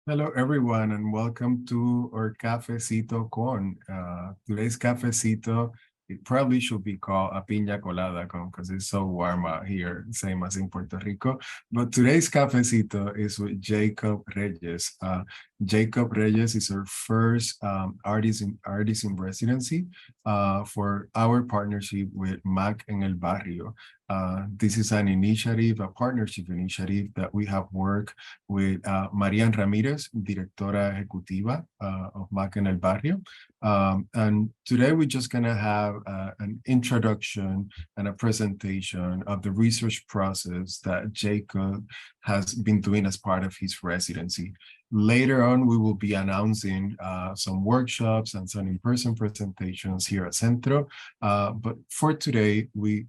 Hello, everyone, and welcome to our Cafecito con. Today's Cafecito, it probably should be called a piña colada con because it's so warm out here, same as in Puerto Rico. But today's Cafecito is with Jacoub Reyes. Jacoub Reyes is our first artist in residency for our partnership with MAC en el Barrio. This is an initiative, a partnership initiative that we have worked with Marian Ramirez, Directora Ejecutiva of MAC en el Barrio. And today we're just going to have an introduction and a presentation of the research process that Jacob has been doing as part of his residency. Later on, we will be announcing some workshops and some in-person presentations here at CENTRO. But for today, we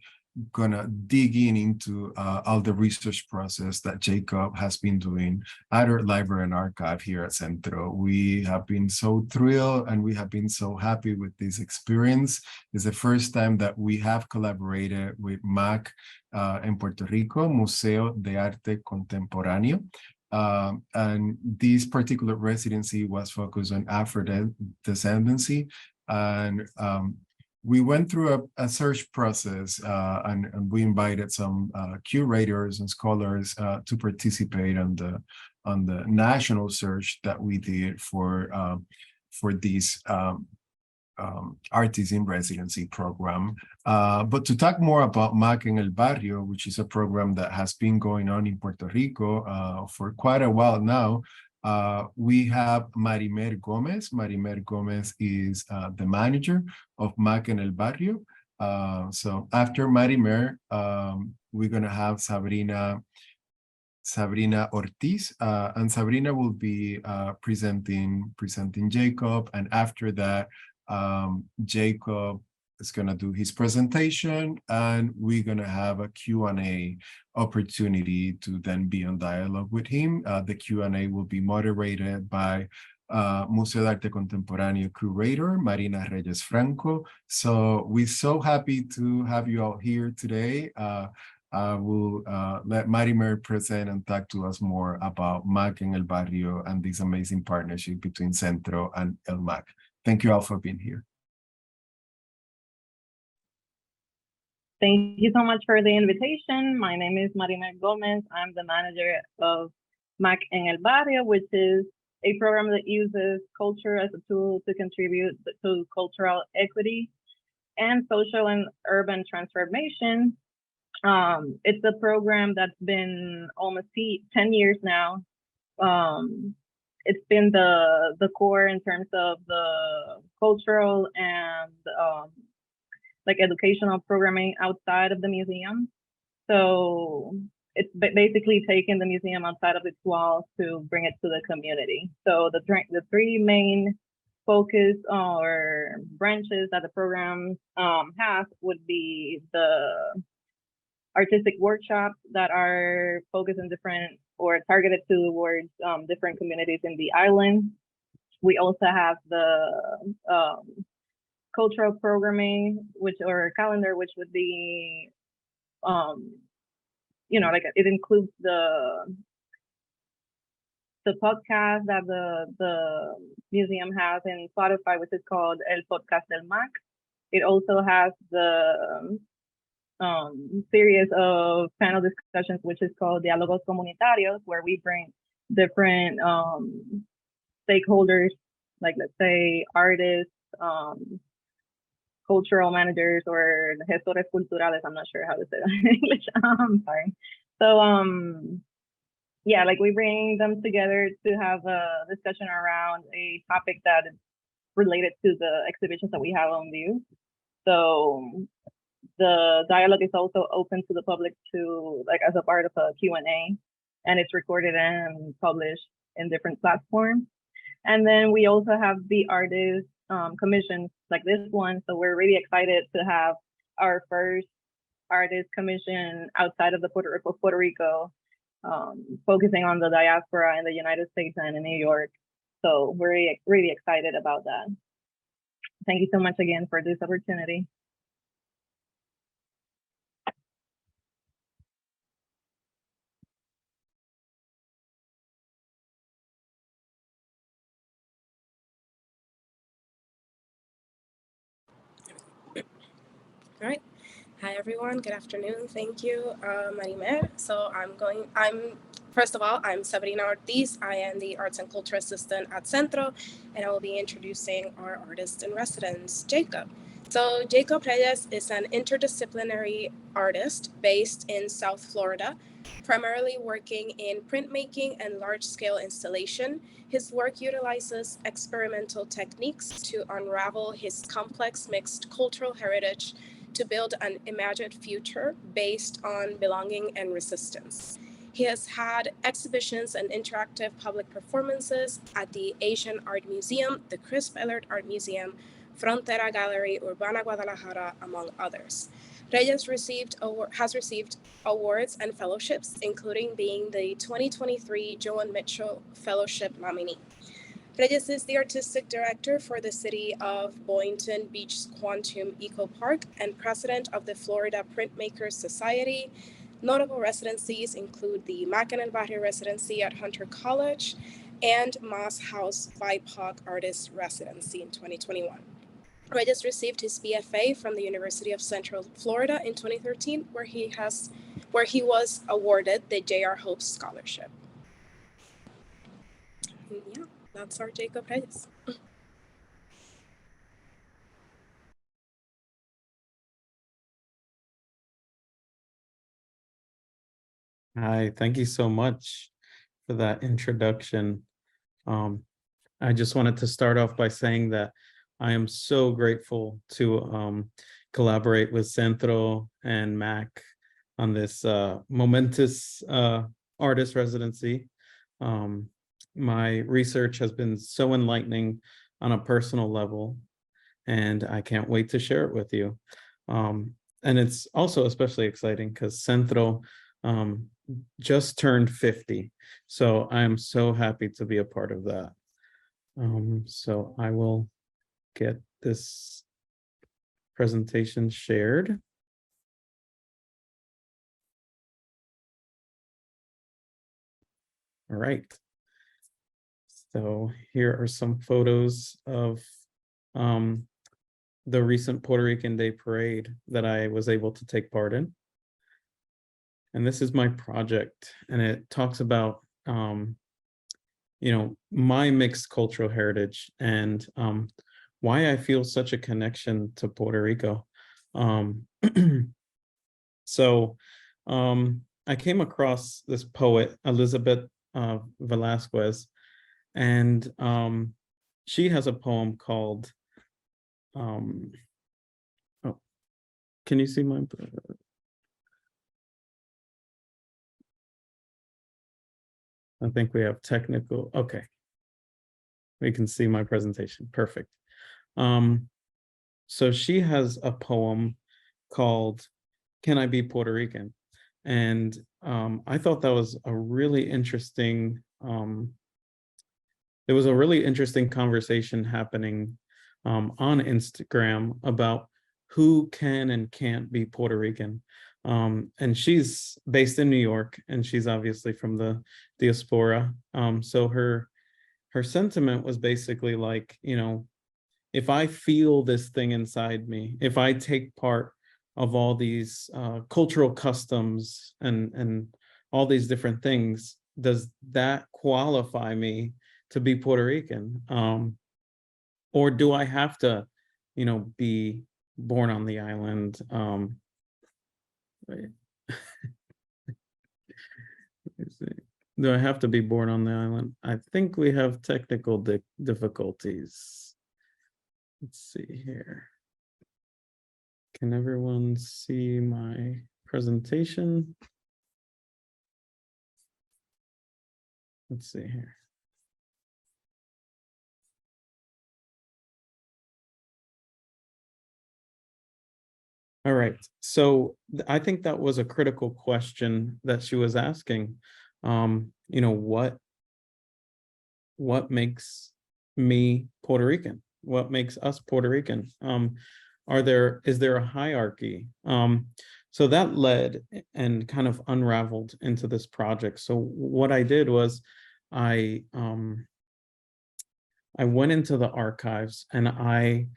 gonna dig into all the research process that Jacob has been doing at our library and archive here at Centro. We have been so thrilled and we have been so happy with this experience. It's the first time that we have collaborated with MAC in Puerto Rico, Museo de Arte Contemporáneo. And this particular residency was focused on Afro-descendancy, and we went through a search process and we invited some curators and scholars to participate on the national search that we did for this artist in residency program. But to talk more about MAC en el Barrio, which is a program that has been going on in Puerto Rico for quite a while now, we have Marimer Gomez. Marimer Gomez is the manager of MAC en el Barrio. So after Marimer, we're going to have Sabrina Ortiz, and Sabrina will be presenting Jacob, and after that, Jacob is going to do his presentation, and we're going to have a Q&A opportunity to then be on dialogue with him. The Q&A will be moderated by Museo de Arte Contemporáneo curator Marina Reyes Franco. So we're so happy to have you all here today. I will let Marimer present and talk to us more about MAC en el Barrio and this amazing partnership between Centro and El MAC. Thank you all for being here. Thank you so much for the invitation. My name is Marimer Gomez. I'm the manager of MAC en el Barrio, which is a program that uses culture as a tool to contribute to cultural equity and social and urban transformation. It's a program that's been almost 10 years now. It's been the core in terms of the cultural and like educational programming outside of the museum. So it's basically taking the museum outside of its walls to bring it to the community. So the three main focus or branches that the program has would be the artistic workshops that are focused on different or targeted towards different communities in the island. We also have the cultural programming, or calendar, which would be, like it includes the podcast that the museum has in Spotify, which is called El Podcast del MAC. It also has the series of panel discussions, which is called Diálogos Comunitarios, where we bring different stakeholders, like let's say artists, cultural managers, or gestores culturales. I'm not sure how to say that in English. Sorry. So yeah, like we bring them together to have a discussion around a topic that is related to the exhibitions that we have on view. So the dialogue is also open to the public to, like, as a part of a Q&A, and it's recorded and published in different platforms. And then we also have the artist commissions like this one. So we're really excited to have our first artist commission outside of the Puerto Rico, focusing on the diaspora in the United States and in New York. So we're really excited about that. Thank you so much again for this opportunity. All right. Hi, everyone. Good afternoon. Thank you, Marimer. So first of all, I'm Sabrina Ortiz. I am the Arts and Culture Assistant at CENTRO, and I will be introducing our artist in residence, Jacob. So Jacoub Reyes is an interdisciplinary artist based in South Florida, primarily working in printmaking and large-scale installation. His work utilizes experimental techniques to unravel his complex mixed cultural heritage to build an imagined future based on belonging and resistance. He has had exhibitions and interactive public performances at the Asian Art Museum, the Chris Bellard Art Museum, Frontera Gallery, Urbana Guadalajara, among others. Reyes has received awards and fellowships, including being the 2023 Joan Mitchell Fellowship nominee. Reyes is the artistic director for the City of Boynton Beach Quantum Eco Park and president of the Florida Printmakers Society. Notable residencies include the Mac en el Barrio residency at Hunter College and Moss House BIPOC Artist Residency in 2021. Reyes received his BFA from the University of Central Florida in 2013, where he was awarded the J.R. Hope Scholarship. And yeah, that's our Jacob Reyes. Hi, thank you so much for that introduction. I just wanted to start off by saying that I am so grateful to collaborate with Centro and Mac on this momentous artist residency. My research has been so enlightening on a personal level, and I can't wait to share it with you. And it's also especially exciting because Centro just turned 50. So I'm so happy to be a part of that. So I will get this presentation shared. All right. So here are some photos of the recent Puerto Rican Day Parade that I was able to take part in. And this is my project, and it talks about, my mixed cultural heritage and why I feel such a connection to Puerto Rico. So I came across this poet, Elizabeth Velasquez, and she has a poem called, oh, can you see my, I think we have technical, okay. We can see my presentation, perfect. So she has a poem called Can I Be Puerto Rican? And I thought that was a really interesting, there was a really interesting conversation happening on Instagram about who can and can't be Puerto Rican. And she's based in New York, and she's obviously from the diaspora. So her sentiment was basically like, if I feel this thing inside me, if I take part of all these cultural customs and all these different things, does that qualify me to be Puerto Rican? Or do I have to, be born on the island? Wait. Do I have to be born on the island? I think we have technical difficulties. Let's see here. Can everyone see my presentation? Let's see here. All right, so I think that was a critical question that she was asking. What makes me Puerto Rican? What makes us Puerto Rican? Is there a hierarchy? So that led and kind of unraveled into this project. So what I did was I went into the archives and I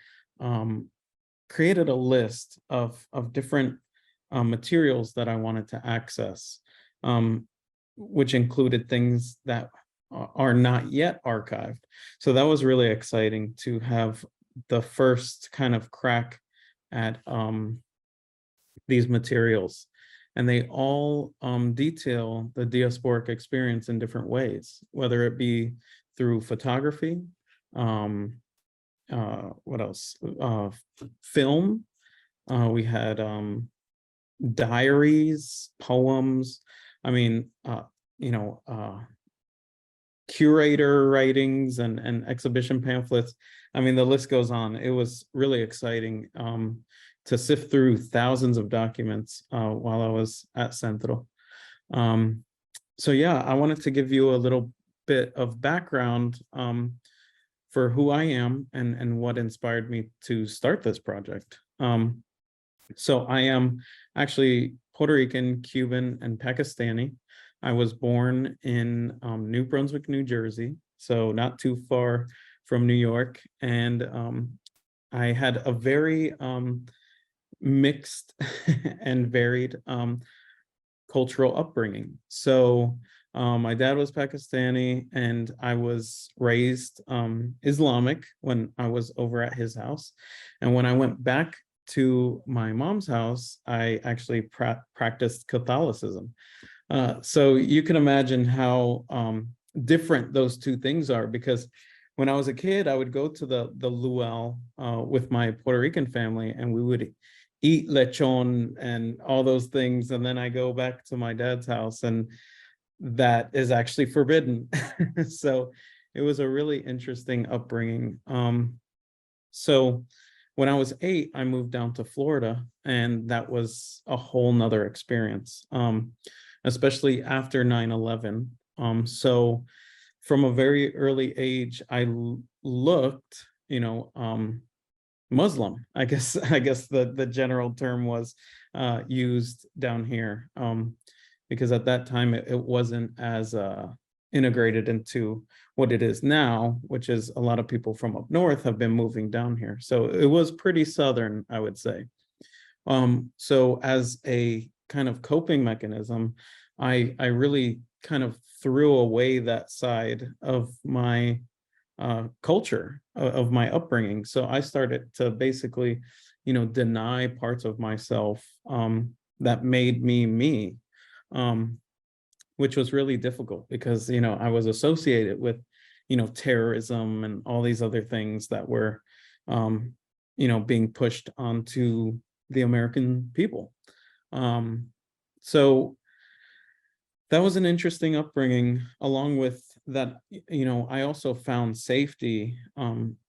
created a list of different materials that I wanted to access, which included things that are not yet archived. So that was really exciting to have the first kind of crack at these materials. And they all detail the diasporic experience in different ways, whether it be through photography, what else? Film. We had diaries, poems. I mean, curator writings and exhibition pamphlets. I mean, the list goes on. It was really exciting to sift through thousands of documents while I was at CENTRO. So yeah, I wanted to give you a little bit of background for who I am and what inspired me to start this project. So I am actually Puerto Rican, Cuban, and Pakistani. I was born in New Brunswick, New Jersey, so not too far from New York. And I had a very mixed and varied cultural upbringing. So my dad was Pakistani, and I was raised Islamic when I was over at his house. And when I went back to my mom's house, I actually practiced Catholicism. So you can imagine how different those two things are, because when I was a kid, I would go to the luau with my Puerto Rican family, and we would eat lechon and all those things. And then I go back to my dad's house, and that is actually forbidden. So it was a really interesting upbringing. So when I was 8, I moved down to Florida, and that was a whole nother experience, especially after 9/11. So from a very early age, I looked, Muslim. I guess the general term was used down here, because at that time it wasn't as integrated into what it is now, which is a lot of people from up north have been moving down here. So it was pretty Southern, I would say. So as a kind of coping mechanism, I really kind of threw away that side of my culture, of my upbringing. So I started to basically, deny parts of myself that made me me, which was really difficult because, I was associated with, terrorism and all these other things that were, being pushed onto the American people. So that was an interesting upbringing. Along with that, I also found safety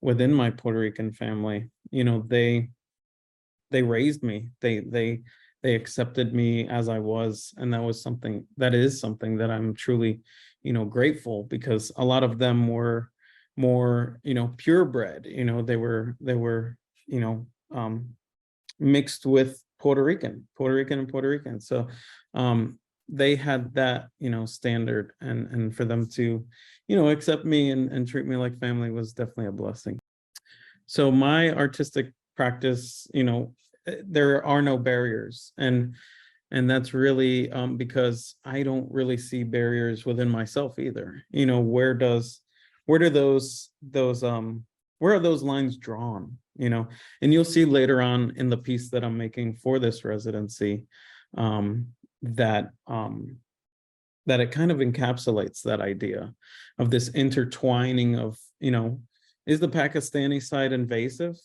within my Puerto Rican family. They raised me. They accepted me as I was, and that is something that I'm truly, grateful, because a lot of them were more, purebred. They were, mixed with Puerto Rican and Puerto Rican. So they had that, standard, and for them to, accept me and treat me like family was definitely a blessing. So my artistic practice, there are no barriers, and that's really because I don't really see barriers within myself either. Where are those lines drawn? And you'll see later on in the piece that I'm making for this residency, that it kind of encapsulates that idea of this intertwining of, is the Pakistani side invasive?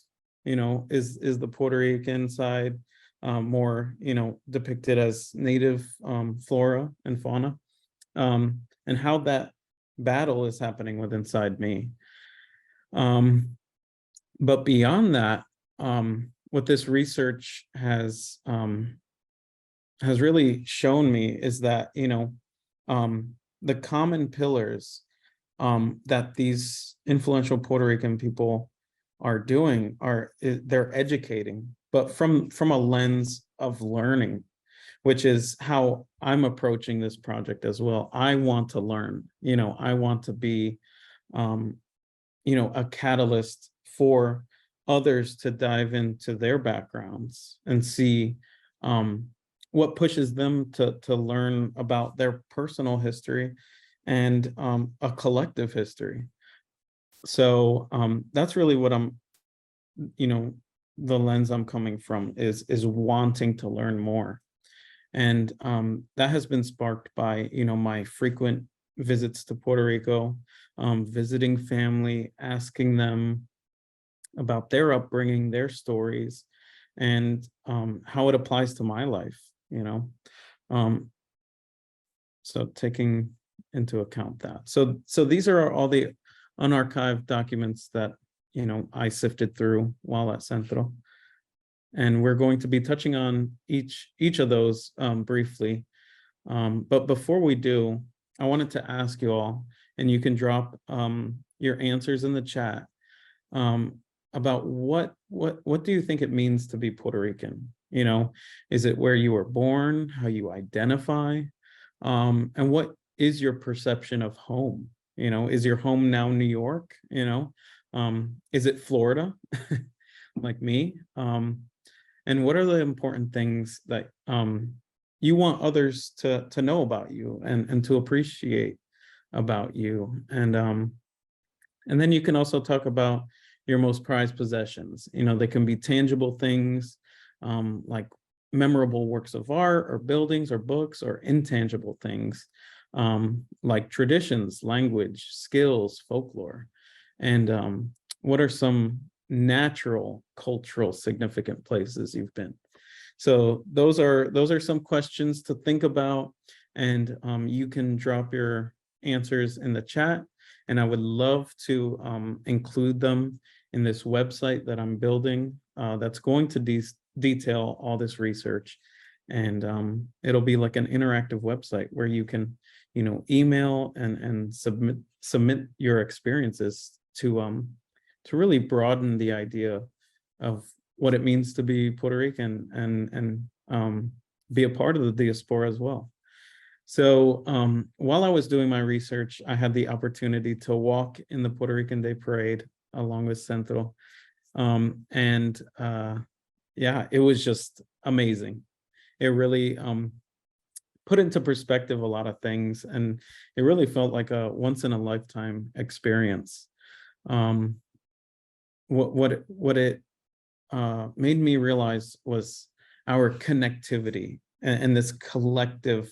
Is the Puerto Rican side more, depicted as native flora and fauna, and how that battle is happening within inside me. But beyond that, what this research has really shown me is that, the common pillars that these influential Puerto Rican people are doing they're educating, but from a lens of learning, which is how I'm approaching this project as well. I want to learn, I want to be, a catalyst for others to dive into their backgrounds and see what pushes them to learn about their personal history and a collective history. So that's really what I'm, the lens I'm coming from is wanting to learn more. And that has been sparked by, my frequent visits to Puerto Rico, visiting family, asking them about their upbringing, their stories, and how it applies to my life, so taking into account that. So these are all the unarchived documents that, I sifted through while at CENTRO. And we're going to be touching on each of those briefly. But before we do, I wanted to ask you all, and you can drop your answers in the chat, about what do you think it means to be Puerto Rican? Is it where you were born, how you identify, and what is your perception of home? Is your home now New York? Is it Florida, like me? And what are the important things that you want others to know about you and to appreciate about you? And then you can also talk about your most prized possessions. They can be tangible things, like memorable works of art or buildings or books, or intangible things, like traditions, language, skills, folklore. And what are some natural cultural significant places you've been? So those are some questions to think about, and you can drop your answers in the chat, and I would love to include them in this website that I'm building, that's going to detail all this research. And it'll be like an interactive website where you can, email and submit your experiences to really broaden the idea of what it means to be Puerto Rican and be a part of the diaspora as well. So while I was doing my research, I had the opportunity to walk in the Puerto Rican Day Parade along with CENTRO. Yeah, it was just amazing. It really put into perspective a lot of things, and it really felt like a once in a lifetime experience. What it made me realize was our connectivity and this collective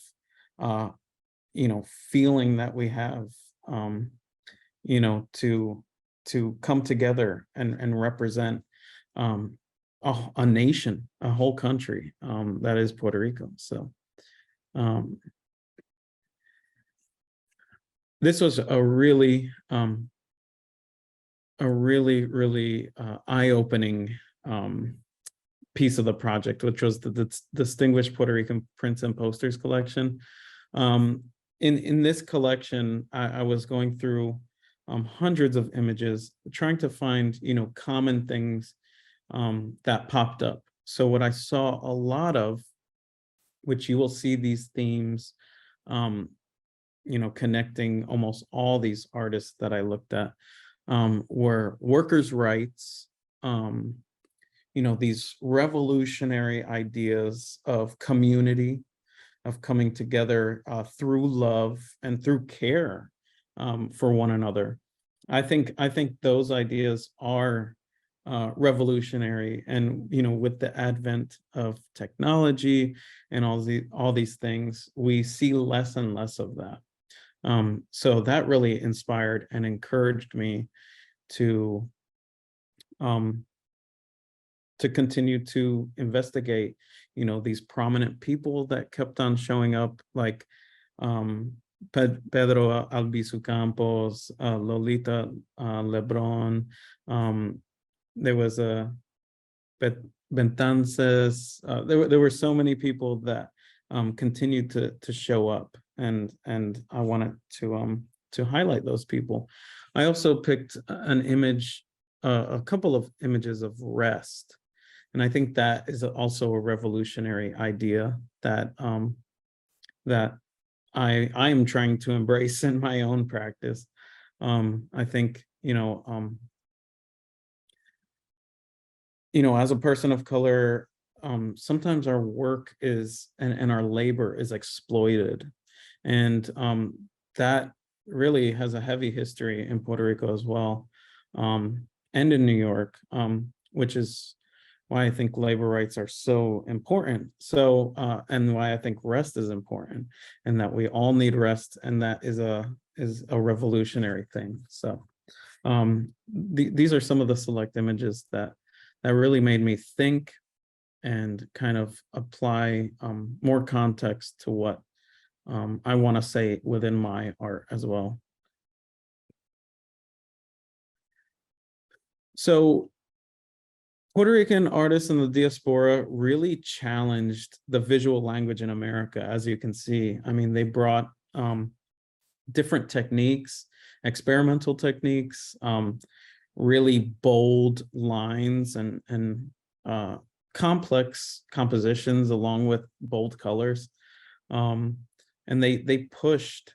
feeling that we have, to come together and represent a nation, a whole country, that is Puerto Rico. So this was a really eye-opening piece of the project, which was the Distinguished Puerto Rican Prints and Posters collection. In this collection, I was going through hundreds of images, trying to find common things that popped up. So what I saw a lot of, which you will see these themes connecting almost all these artists that I looked at, were workers' rights, these revolutionary ideas of community, of coming together through love and through care for one another. I think those ideas are revolutionary, and with the advent of technology and all these things, we see less and less of that. So that really inspired and encouraged me to continue to investigate, these prominent people that kept on showing up, like Pedro Albizu Campos, Lolita Lebron. There was a Bentances. There were so many people that continued to show up, and I wanted to highlight those people. I also picked an image, a couple of images of rest, and I think that is also a revolutionary idea that that I am trying to embrace in my own practice. I think as a person of color, sometimes our work is and our labor is exploited, and that really has a heavy history in Puerto Rico as well, and in New York, which is why I think labor rights are so important. So and why I think rest is important, and that we all need rest, and that is a revolutionary thing. So these are some of the select images that really made me think and kind of apply more context to what I want to say within my art as well. So Puerto Rican artists in the diaspora really challenged the visual language in America, as you can see. I mean, they brought different techniques, experimental techniques, really bold lines and complex compositions along with bold colors. And they pushed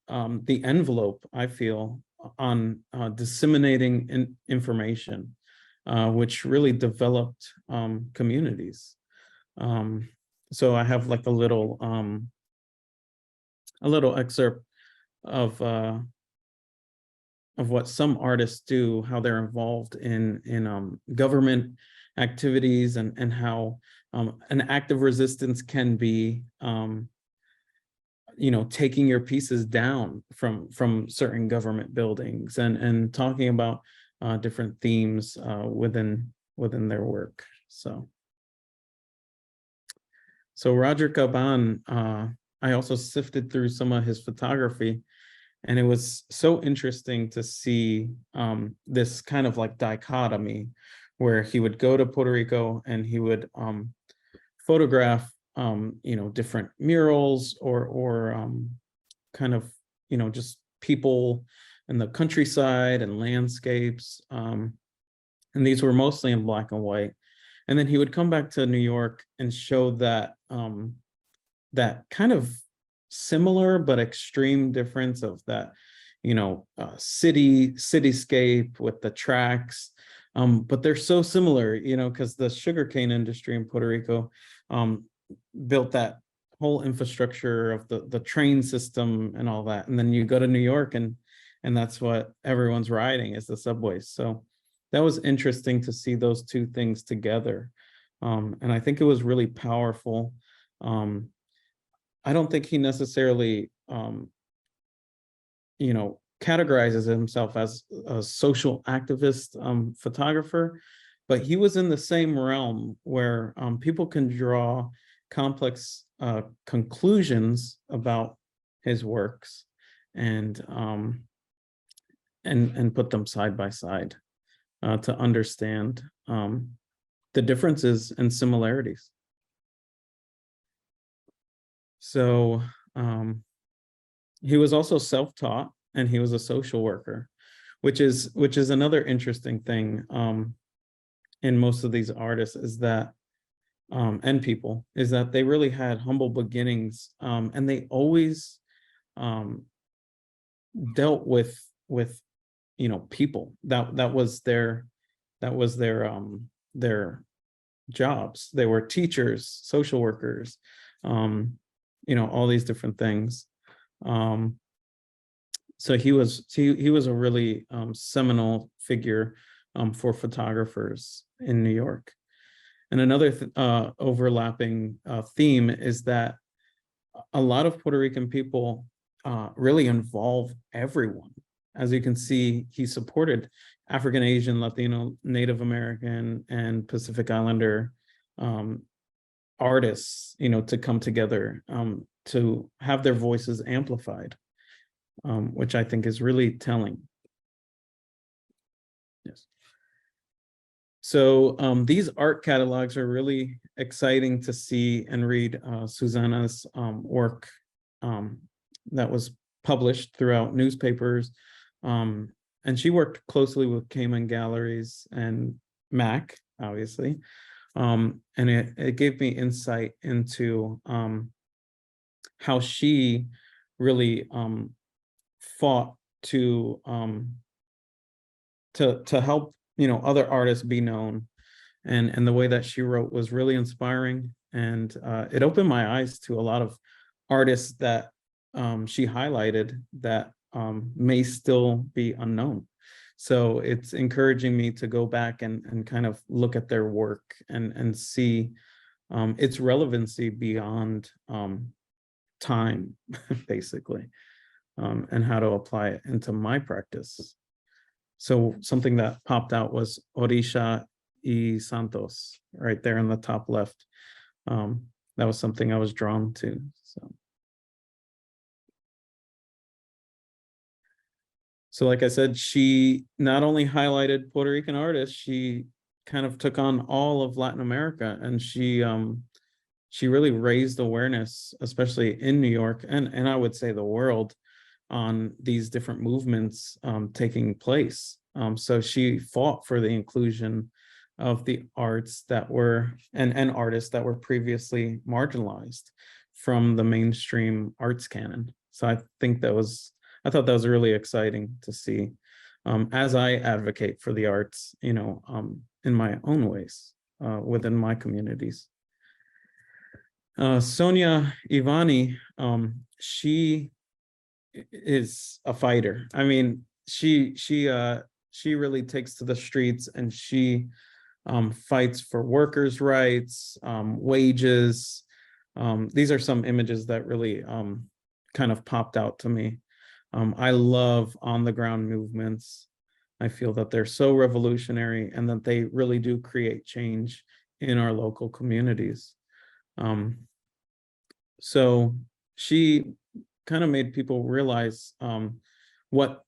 the envelope, I feel, on disseminating information, which really developed communities. So I have like a little excerpt of what some artists do, how they're involved in government activities, and how an act of resistance can be taking your pieces down from certain government buildings, and talking about different themes within their work. So Roger Caban, I also sifted through some of his photography, and it was so interesting to see this kind of like dichotomy where he would go to Puerto Rico and he would photograph different murals or kind of just people in the countryside and landscapes, and these were mostly in black and white. And then he would come back to New York and show that that kind of similar but extreme difference of that cityscape with the tracks, but they're so similar, because the sugarcane industry in Puerto Rico built that whole infrastructure of the train system and all that. And then you go to New York and that's what everyone's riding, is the subways. So that was interesting to see those two things together. And I think it was really powerful. I don't think he necessarily, categorizes himself as a social activist photographer, but he was in the same realm where people can draw complex conclusions about his works and put them side by side to understand the differences and similarities. So he was also self-taught, and he was a social worker, which is another interesting thing in most of these artists, is that and people, is that they really had humble beginnings, and they always dealt with people. That was their jobs. They were teachers, social workers, all these different things. So he was a really seminal figure for photographers in New York. And another overlapping theme is that a lot of Puerto Rican people really involve everyone. As you can see, he supported African, Asian, Latino, Native American, and Pacific Islander artists, to come together to have their voices amplified, which I think is really telling. Yes. So these art catalogs are really exciting to see and read. Susanna's work that was published throughout newspapers, and she worked closely with Cayman Galleries and MAC, obviously, and it gave me insight into how she really fought to help other artists be known, and the way that she wrote was really inspiring, and it opened my eyes to a lot of artists that she highlighted that may still be unknown. So it's encouraging me to go back and kind of look at their work and see its relevancy beyond time, basically, and how to apply it into my practice. So something that popped out was Orisha y Santos, right there in the top left. That was something I was drawn to. So like I said, she not only highlighted Puerto Rican artists, she kind of took on all of Latin America, and she really raised awareness, especially in New York, and I would say the world, on these different movements taking place. So she fought for the inclusion of the arts that were, and artists that were previously marginalized from the mainstream arts canon. So I thought that was really exciting to see, as I advocate for the arts, in my own ways, within my communities. Sonia Ivani, she is a fighter. I mean, she really takes to the streets, and she fights for workers' rights, wages. These are some images that really kind of popped out to me. I love on-the-ground movements. I feel that they're so revolutionary and that they really do create change in our local communities. So she kind of made people realize what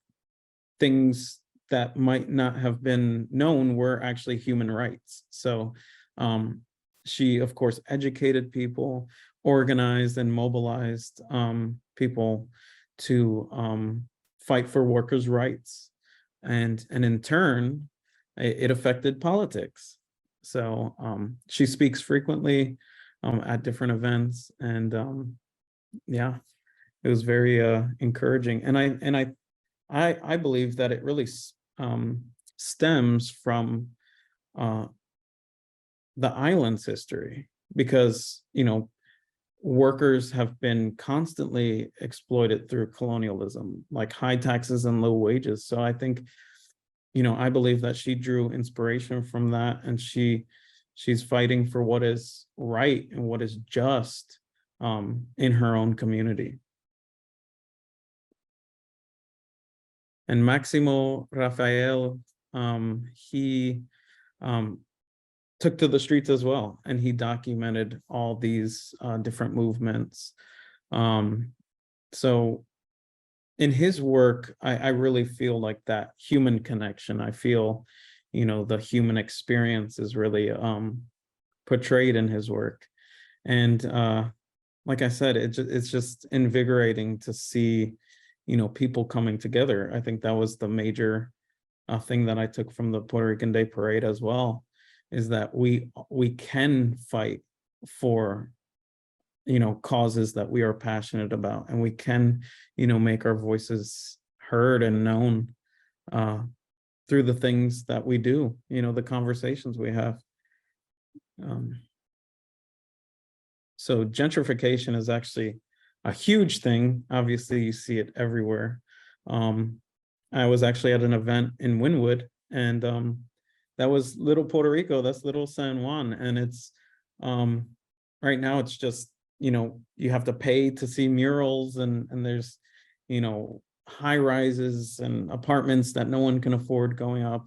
things that might not have been known were actually human rights. So she, of course, educated people, organized and mobilized people to fight for workers' rights. And in turn, it affected politics. So she speaks frequently at different events, and yeah, it was very encouraging. And I believe that it really stems from the island's history, because workers have been constantly exploited through colonialism, like high taxes and low wages. So I think, I believe that she drew inspiration from that, and she's fighting for what is right and what is just in her own community. And Maximo Rafael, he took to the streets as well, and he documented all these different movements. So in his work, I really feel like that human connection. I feel, the human experience is really portrayed in his work. And like I said, it's just invigorating to see, people coming together. I think that was the major thing that I took from the Puerto Rican Day Parade as well, is that we can fight for, causes that we are passionate about, and we can, make our voices heard and known through the things that we do, the conversations we have. So gentrification is actually a huge thing. Obviously, you see it everywhere. I was actually at an event in Wynwood, and that was Little Puerto Rico. That's Little San Juan, and it's right now it's just, you have to pay to see murals, and there's, high rises and apartments that no one can afford going up.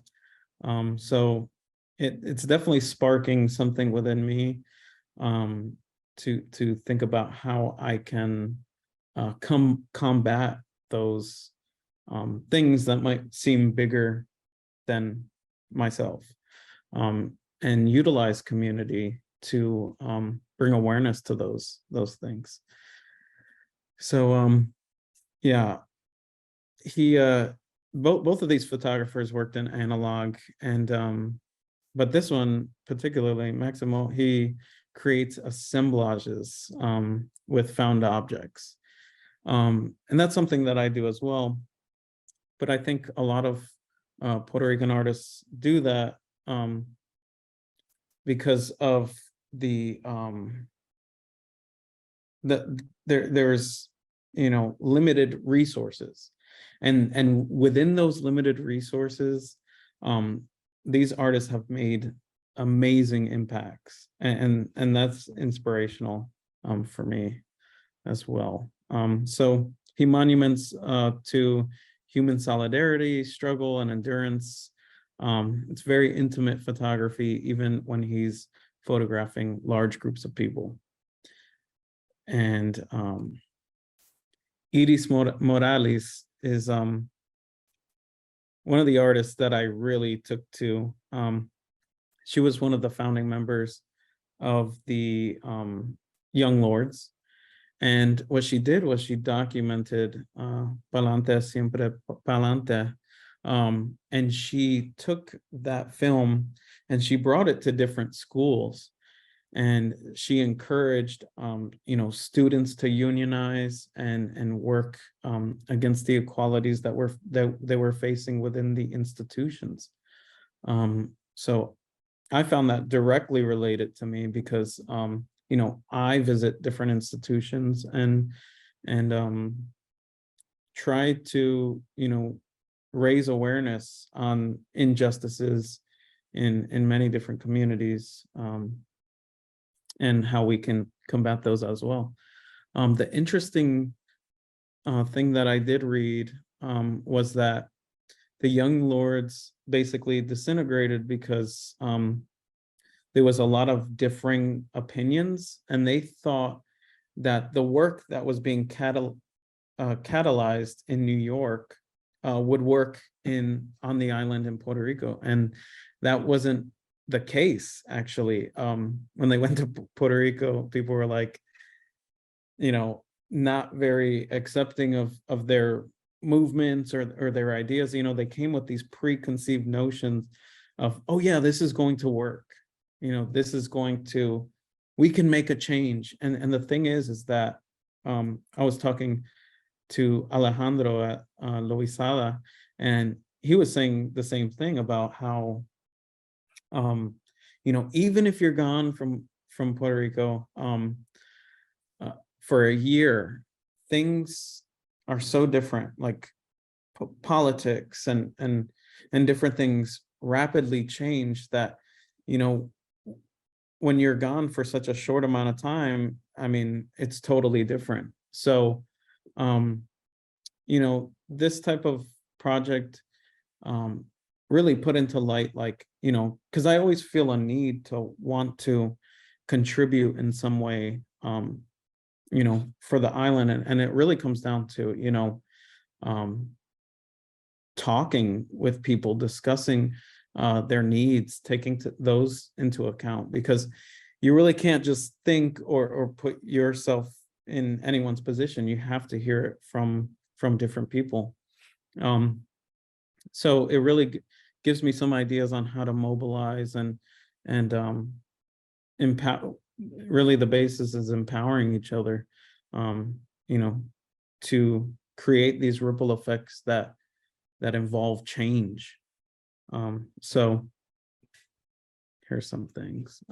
So it's definitely sparking something within me to think about how I can combat those things that might seem bigger than myself, and utilize community to bring awareness to those things. So yeah, he both of these photographers worked in analog, and but this one particularly, Maximo, he creates assemblages with found objects, and that's something that I do as well. But I think a lot of Puerto Rican artists do that because of the there's limited resources, and within those limited resources, these artists have made amazing impacts, and that's inspirational for me as well. So he monuments to human solidarity, struggle, and endurance. It's very intimate photography, even when he's photographing large groups of people. And Iris Morales is one of the artists that I really took to. She was one of the founding members of the Young Lords. And what she did was she documented Pa'lante Siempre Pa'lante. And she took that film and she brought it to different schools. And she encouraged, students to unionize and work against the inequalities that they were facing within the institutions. So I found that directly related to me because, I visit different institutions and try to, raise awareness on injustices in many different communities, and how we can combat those as well. The interesting thing that I did read was that the Young Lords basically disintegrated because there was a lot of differing opinions, and they thought that the work that was being catalyzed in New York would work on the island in Puerto Rico, and that wasn't the case. Actually, when they went to Puerto Rico, people were like, not very accepting of their movements or their ideas. They came with these preconceived notions of, oh yeah, this is going to work. This is we can make a change. And the thing is that I was talking to Alejandro at Loizada, and he was saying the same thing about how, even if you're gone from Puerto Rico for a year, things are so different, like politics and different things rapidly change that, when you're gone for such a short amount of time, it's totally different. So, this type of project really put into light, because I always feel a need to want to contribute in some way, for the island. And it really comes down to, talking with people, discussing their needs, taking those into account, because you really can't just think or put yourself in anyone's position. You have to hear it from different people. So it really gives me some ideas on how to mobilize and empower. Really, the basis is empowering each other, to create these ripple effects that involve change. So here's some things.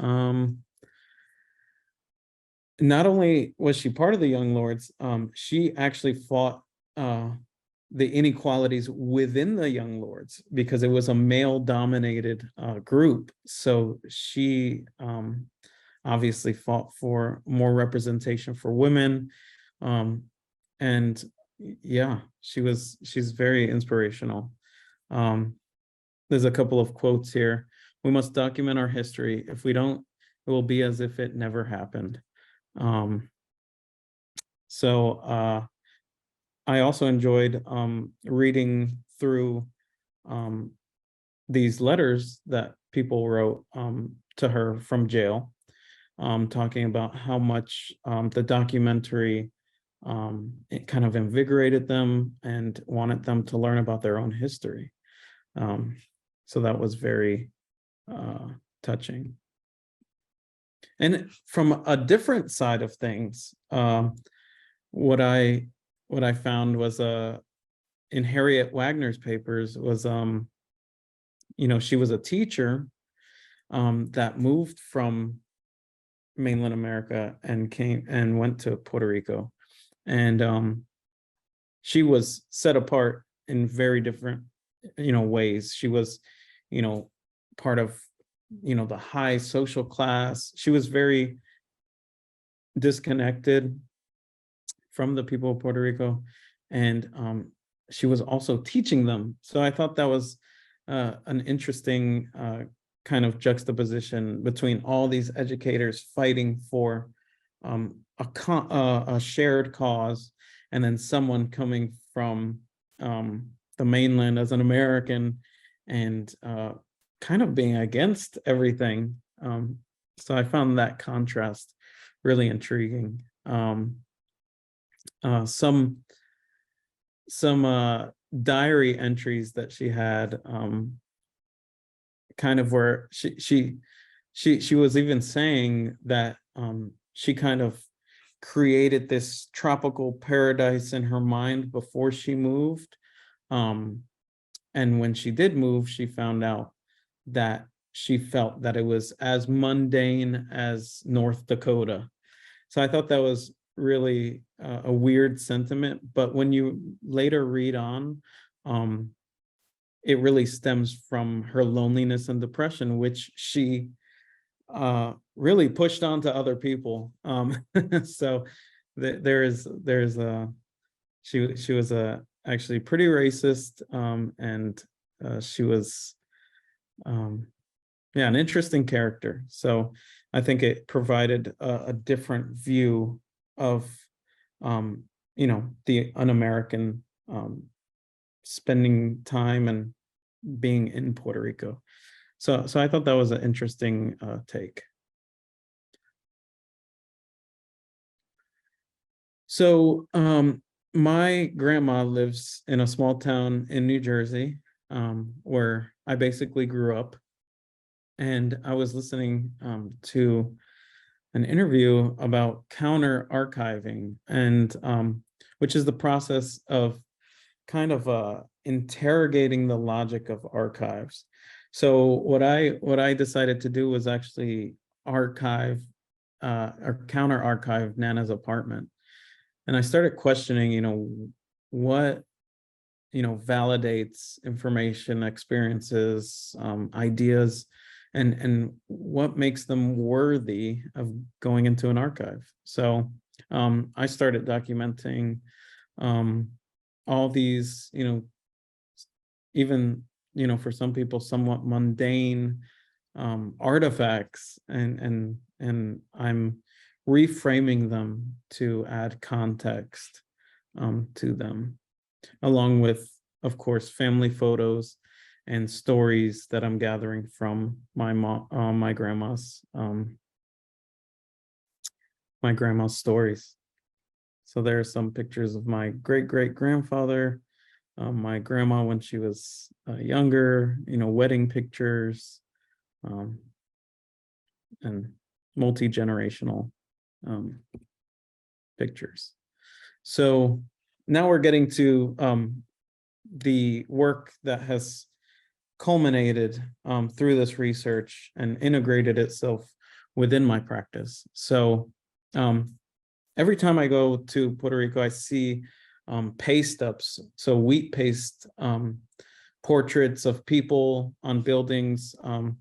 Not only was she part of the Young Lords, she actually fought the inequalities within the Young Lords, because it was a male-dominated group. So she obviously fought for more representation for women, and yeah, she's very inspirational. There's a couple of quotes here. We must document our history. If we don't, it will be as if it never happened. So I also enjoyed reading through these letters that people wrote to her from jail, talking about how much the documentary it kind of invigorated them and wanted them to learn about their own history. So that was very touching. And from a different side of things, what I found was in Harriet Wagner's papers was, she was a teacher, that moved from mainland America and came and went to Puerto Rico. And she was set apart in very different, ways. She was, part of, the high social class. She was very disconnected from the people of Puerto Rico. And she was also teaching them. So I thought that was an interesting kind of juxtaposition between all these educators fighting for a shared cause, and then someone coming from the mainland as an American and kind of being against everything. So I found that contrast really intriguing. Some diary entries that she had, kind of where she was even saying that she kind of created this tropical paradise in her mind before she moved. And when she did move, she found out that she felt that it was as mundane as North Dakota. So I thought that was really a weird sentiment, but when you later read on, it really stems from her loneliness and depression, which she really pushed onto other people. So there's she was actually pretty racist, and she was an interesting character. So I think it provided a different view of the un-American spending time and being in Puerto Rico. So I thought that was an interesting take. So my grandma lives in a small town in New Jersey, where I basically grew up. And I was listening to an interview about counter archiving, and which is the process of kind of interrogating the logic of archives. So what I decided to do was actually archive or counter archive Nana's apartment. And I started questioning, what, validates information, experiences, ideas, and what makes them worthy of going into an archive. So I started documenting all these, even, for some people, somewhat mundane artifacts, and I'm reframing them to add context to them, along with, of course, family photos and stories that I'm gathering from my grandma's stories. So there are some pictures of my great-great-grandfather, my grandma when she was younger, wedding pictures, and multi-generational pictures. So now we're getting to the work that has culminated through this research and integrated itself within my practice. So every time I go to Puerto Rico, I see paste ups, so wheat paste portraits of people on buildings, and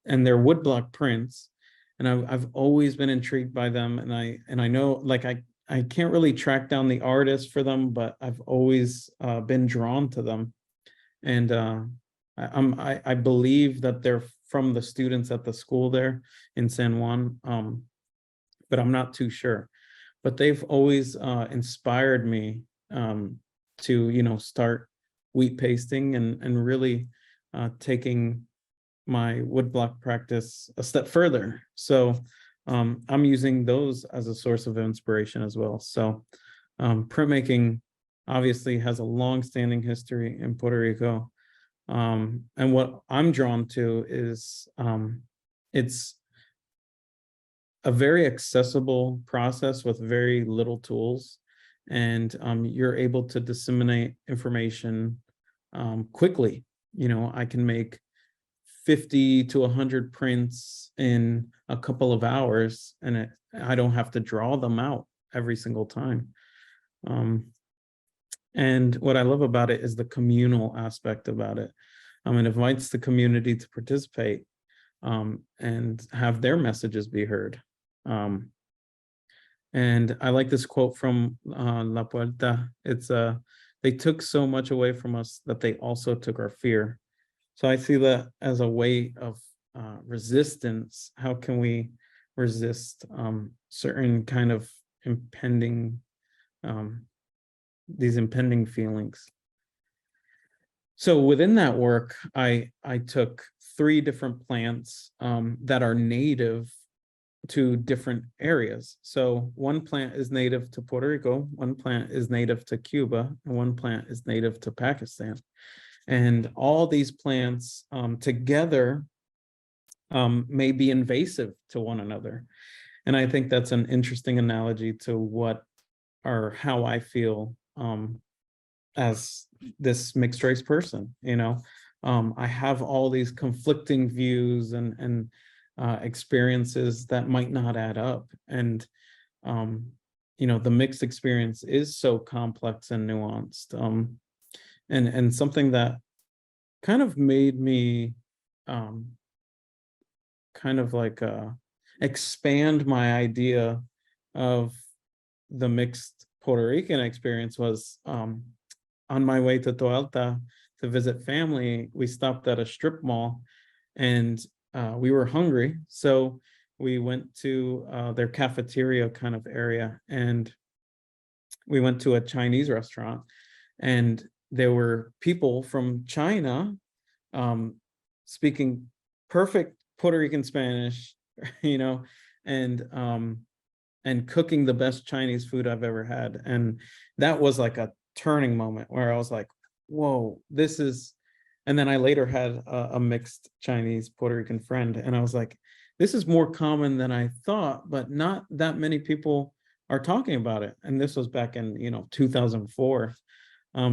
they're woodblock prints. And I've always been intrigued by them, and I know, like, I can't really track down the artist for them, but I've always been drawn to them. And I believe that they're from the students at the school there in San Juan, but I'm not too sure. But they've always inspired me to, start wheat pasting and really taking my woodblock practice a step further. So I'm using those as a source of inspiration as well. So printmaking obviously has a long-standing history in Puerto Rico. And what I'm drawn to is it's a very accessible process with very little tools, and you're able to disseminate information quickly. I can make 50 to 100 prints in a couple of hours, and I don't have to draw them out every single time. And what I love about it is the communal aspect about it. It invites the community to participate and have their messages be heard. And I like this quote from La Puerta. It's they took so much away from us that they also took our fear. So I see that as a way of resistance. How can we resist certain kind of impending, these impending feelings? So within that work, I took 3 different plants that are native to different areas. So one plant is native to Puerto Rico, one plant is native to Cuba, and one plant is native to Pakistan. And all these plants together may be invasive to one another. And I think that's an interesting analogy to what or how I feel as this mixed race person. I have all these conflicting views and experiences that might not add up. And, the mixed experience is so complex and nuanced. And something that kind of made me kind of like expand my idea of the mixed Puerto Rican experience was on my way to Toalta to visit family. We stopped at a strip mall and we were hungry. So we went to their cafeteria kind of area, and we went to a Chinese restaurant, and there were people from China speaking perfect Puerto Rican Spanish, and cooking the best Chinese food I've ever had. And that was like a turning moment where I was like, whoa, this is, and then I later had a mixed Chinese Puerto Rican friend, and I was like, this is more common than I thought, but not that many people are talking about it. And this was back in 2004.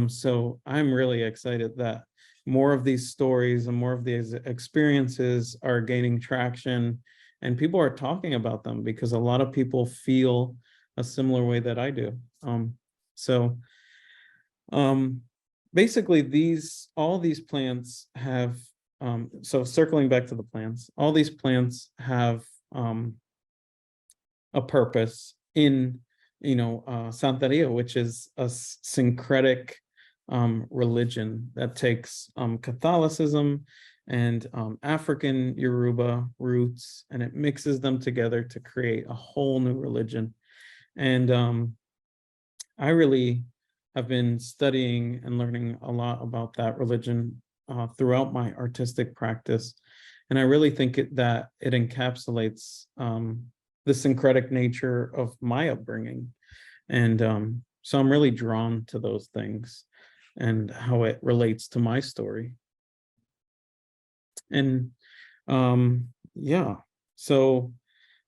So I'm really excited that more of these stories and more of these experiences are gaining traction, and people are talking about them because a lot of people feel a similar way that I do. Basically all these plants have, so circling back to the plants, all these plants have a purpose in, Santeria, which is a syncretic religion that takes Catholicism and African Yoruba roots, and it mixes them together to create a whole new religion. And I really have been studying and learning a lot about that religion throughout my artistic practice. And I really think that it encapsulates the syncretic nature of my upbringing. And so I'm really drawn to those things and how it relates to my story. And yeah, so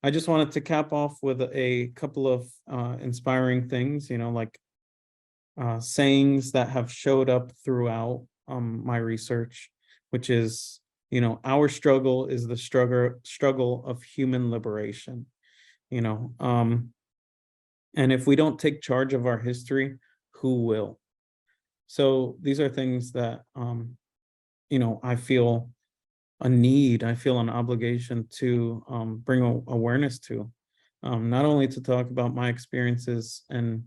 I just wanted to cap off with a couple of inspiring things, like sayings that have showed up throughout my research, which is, our struggle is the struggle of human liberation, and if we don't take charge of our history, who will? So these are things that, I feel a need, I feel an obligation to bring awareness to, not only to talk about my experiences and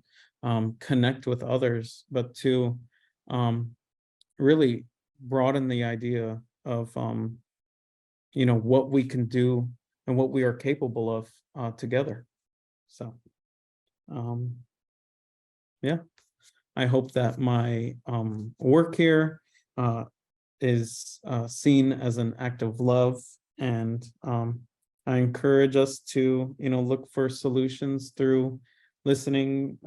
connect with others, but to really broaden the idea of, what we can do and what we are capable of together. So, yeah, I hope that my work here is seen as an act of love, and I encourage us to, look for solutions through listening,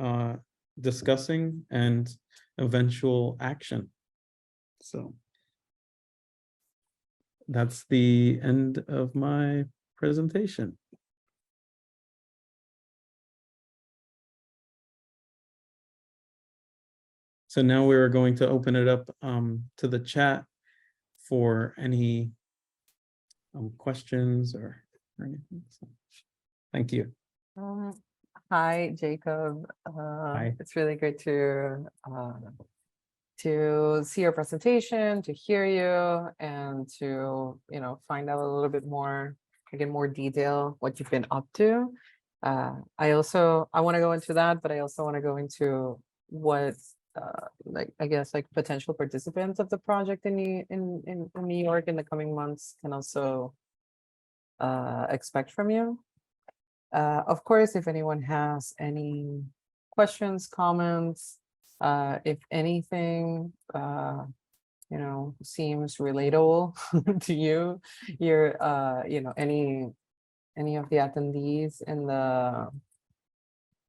discussing, and eventual action. So that's the end of my presentation. So now we're going to open it up to the chat for any questions or anything. So, thank you. Hi, Jacob. Hi. It's really great to see your presentation, to hear you, and to find out a little bit more, like in more detail, what you've been up to. I want to go into that, but I also want to go into what I guess potential participants of the project in New York in the coming months can also expect from you. Of course, if anyone has any questions, comments, if anything, seems relatable to you, any of the attendees in the,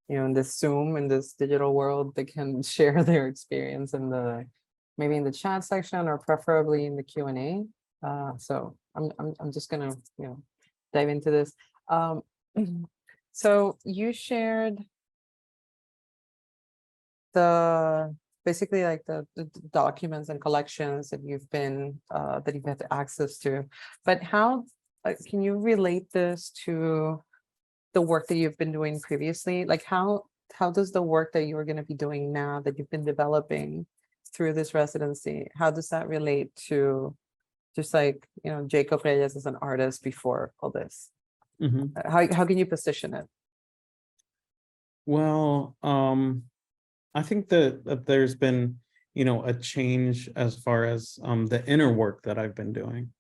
in this Zoom, in this digital world, they can share their experience maybe in the chat section or preferably in the Q&A. So I'm just gonna, dive into this. So you shared basically the documents and collections that you've had access to, but how can you relate this to the work that you've been doing previously? Like how does the work that you're going to be doing now, that you've been developing through this residency, how does that relate to just Jacoub Reyes as an artist before all this? Mm-hmm. How can you position it? Well, I think that there's been, a change as far as the inner work that I've been doing.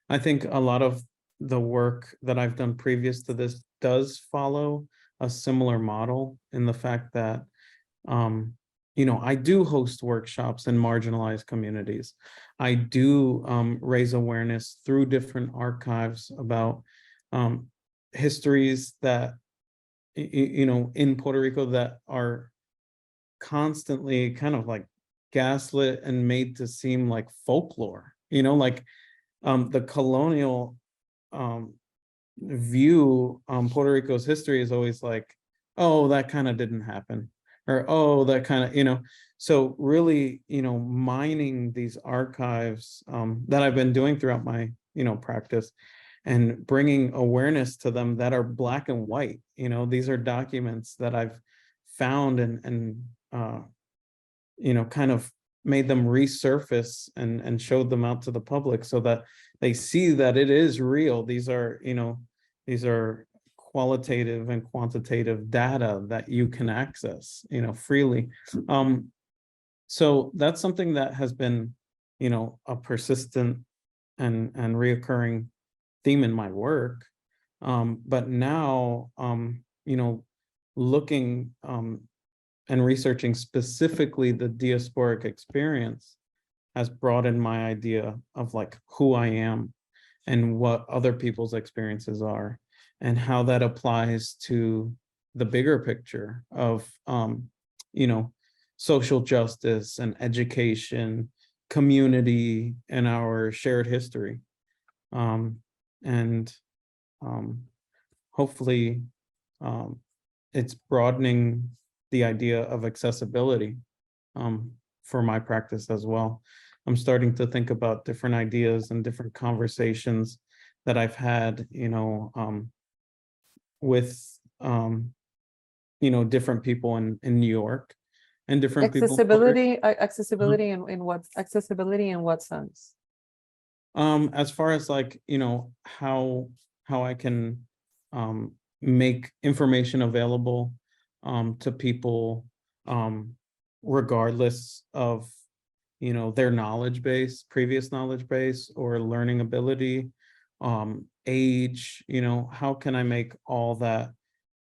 I think a lot of the work that I've done previous to this does follow a similar model in the fact that, I do host workshops in marginalized communities. I do raise awareness through different archives about histories that, in Puerto Rico that are constantly kind of gaslit and made to seem like folklore, the colonial view on Puerto Rico's history is always like, oh, that kind of didn't happen, or oh, that kind of, so really, mining these archives that I've been doing throughout my, practice, and bringing awareness to them that are black and white. These are documents that I've found and kind of made them resurface and showed them out to the public so that they see that it is real. These are qualitative and quantitative data that you can access, freely. So that's something that has been, a persistent and reoccurring theme in my work. But now, looking and researching specifically the diasporic experience has broadened my idea of who I am and what other people's experiences are, and how that applies to the bigger picture of, social justice and education, community, and our shared history. Hopefully it's broadening the idea of accessibility for my practice as well. I'm starting to think about different ideas and different conversations that I've had, with, different people in New York and different accessibility, people. accessibility in what sense? As far as how I can make information available to people regardless of their knowledge base, previous knowledge base, or learning ability, age, how can I make all that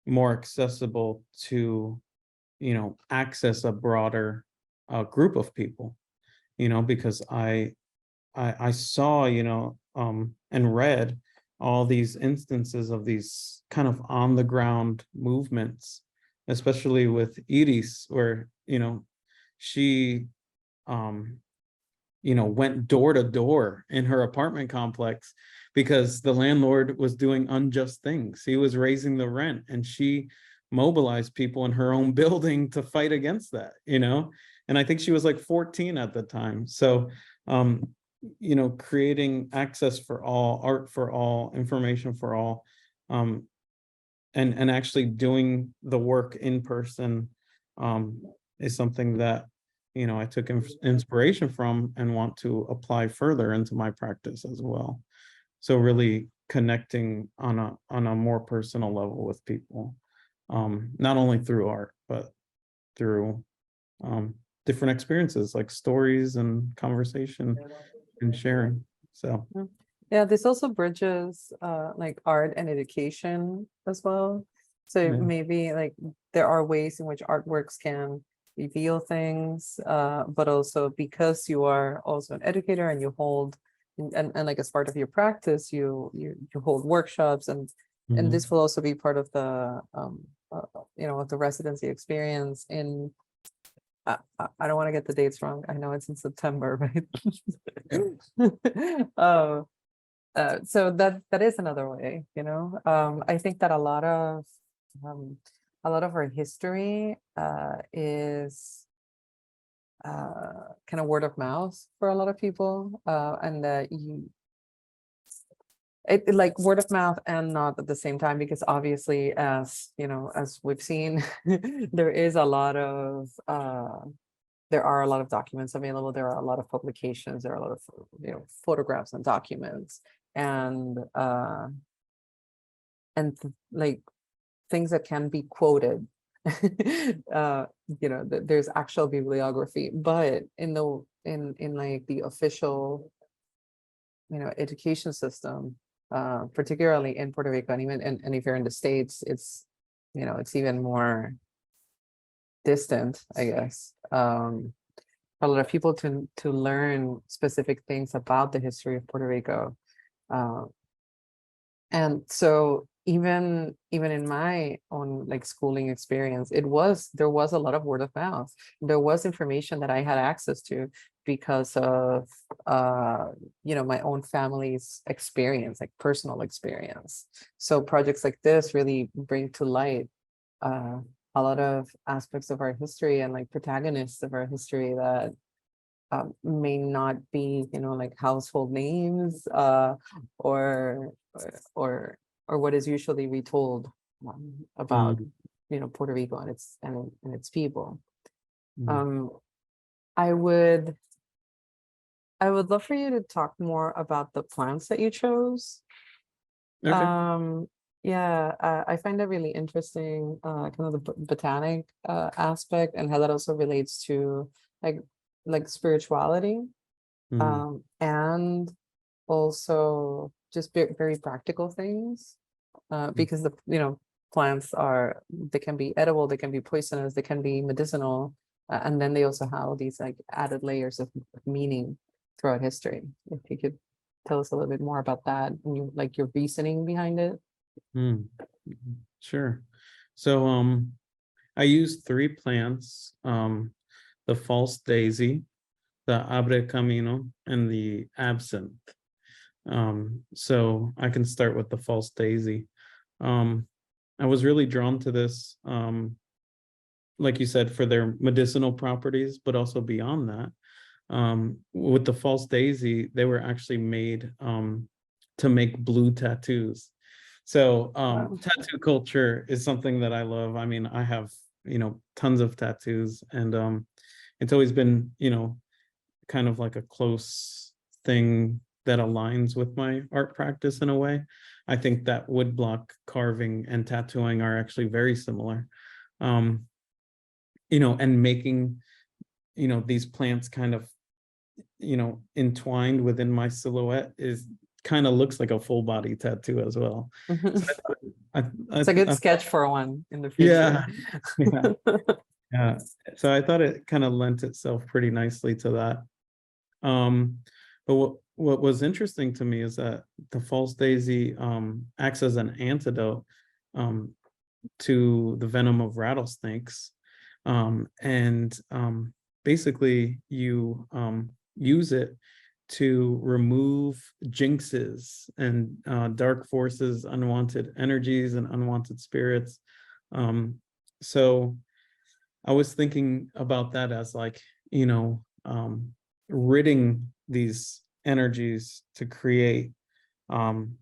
more accessible to access a broader group of people, because I saw and read all these instances of these kind of on the ground movements, especially with Iris, where she went door to door in her apartment complex because the landlord was doing unjust things. He was raising the rent, and she mobilized people in her own building to fight against that, and I think she was 14 at the time. So creating access for all, art for all, information for all, and actually doing the work in person is something that I took inspiration from and want to apply further into my practice as well. So really connecting on a more personal level with people, not only through art, but through different experiences like stories and conversation and sharing. So yeah, this also bridges like art and education as well. So Yeah. maybe like there are ways in which artworks can reveal things, but also because you are also an educator and you hold and like as part of your practice, you hold workshops and Mhm. this will also be part of the of the residency experience in I don't want to get the dates wrong. I know it's in September, right? So that is another way, I think that a lot of our history is kind of word of mouth for a lot of people, and that like word of mouth and not at the same time, because obviously as we've seen, there is a lot of there are a lot of documents available. There are a lot of publications. There are a lot of photographs and documents and like things that can be quoted. There's actual bibliography, but in like the official education system, particularly in Puerto Rico, and even and if you're in the States, it's it's even more distant, I guess. A lot of people to learn specific things about the history of Puerto Rico, and so even in my own like schooling experience, there was a lot of word of mouth. There was information that I had access to because of my own family's experience, like personal experience. So projects like this really bring to light a lot of aspects of our history and like protagonists of our history that may not be like household names or what is usually retold about Puerto Rico and its people. I would love for you to talk more about the plants that you chose. Okay. Yeah, I find that really interesting, kind of the botanic aspect and how that also relates to like spirituality, and also just very practical things, because the plants they can be edible, they can be poisonous, they can be medicinal, and then they also have these like added layers of meaning throughout history. If you could tell us a little bit more about that and your reasoning behind it. Sure. So I used 3 plants, the false daisy, the abre camino, and the absinthe. So I can start with the false daisy. I was really drawn to this, like you said, for their medicinal properties, but also beyond that. With the false daisy, they were actually made to make blue tattoos. So tattoo culture is something that I love. I mean, I have, tons of tattoos, and it's always been, kind of like a close thing that aligns with my art practice in a way. I think that woodblock carving and tattooing are actually very similar. And making, these plants kind of, entwined within my silhouette kind of looks like a full body tattoo as well. So It's a good sketch for one in the future. Yeah. So I thought it kind of lent itself pretty nicely to that. But what was interesting to me is that the false daisy acts as an antidote to the venom of rattlesnakes, and basically you use it to remove jinxes and dark forces, unwanted energies, and unwanted spirits. So I was thinking about that as like, ridding these energies to create an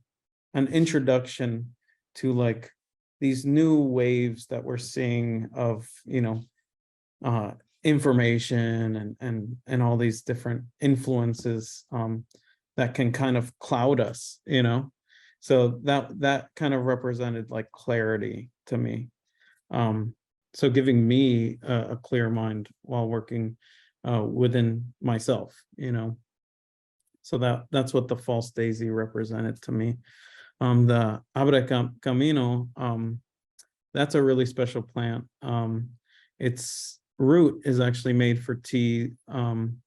introduction to like these new waves that we're seeing of, information and all these different influences that can kind of cloud us, So that kind of represented like clarity to me. So giving me a clear mind while working within myself, So that's what the false daisy represented to me. The Abre Camino, that's a really special plant. Its root is actually made for tea, and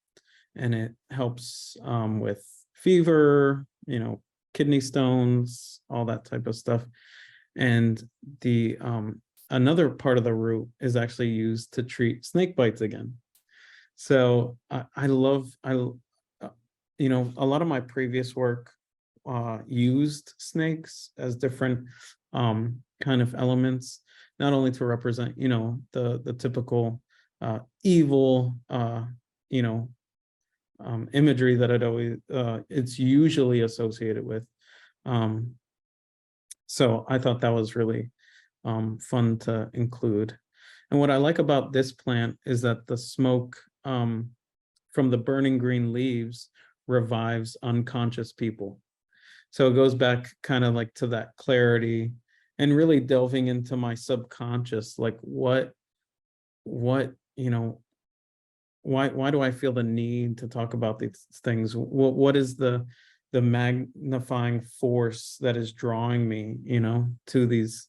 it helps with fever, kidney stones, all that type of stuff. And the another part of the root is actually used to treat snake bites again. So I love, a lot of my previous work used snakes as different kind of elements, not only to represent, the typical evil, imagery that it's usually associated with. So I thought that was really fun to include. And what I like about this plant is that the smoke from the burning green leaves revives unconscious people. So it goes back kind of like to that clarity and really delving into my subconscious, like what, why do I feel the need to talk about these things? What is the magnifying force that is drawing me, to these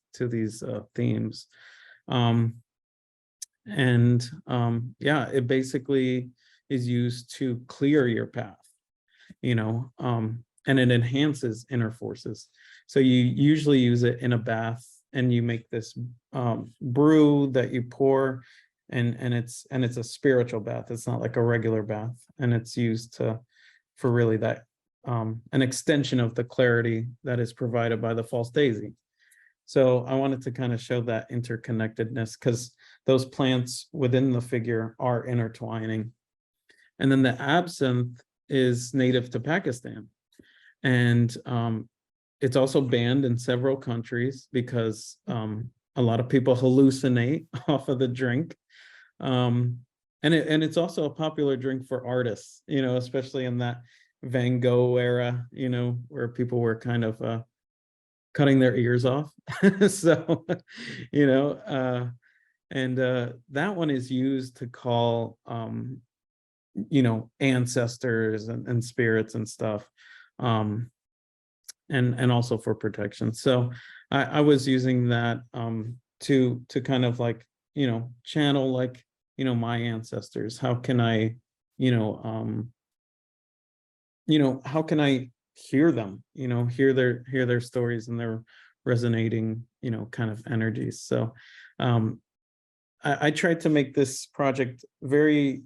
themes? It basically is used to clear your path, and it enhances inner forces. So you usually use it in a bath, and you make this brew that you pour, and it's a spiritual bath. It's not like a regular bath, and it's used for really that an extension of the clarity that is provided by the false daisy. So I wanted to kind of show that interconnectedness, because those plants within the figure are intertwining. And then the absinthe is native to Pakistan. And it's also banned in several countries because a lot of people hallucinate off of the drink. And it's also a popular drink for artists, especially in that Van Gogh era, where people were kind of cutting their ears off. So, that one is used to call, ancestors and spirits and stuff. And also for protection. So I was using that to kind of like, channel like, my ancestors. How can I, how can I hear them, hear their stories and their resonating, kind of energies. So I tried to make this project very,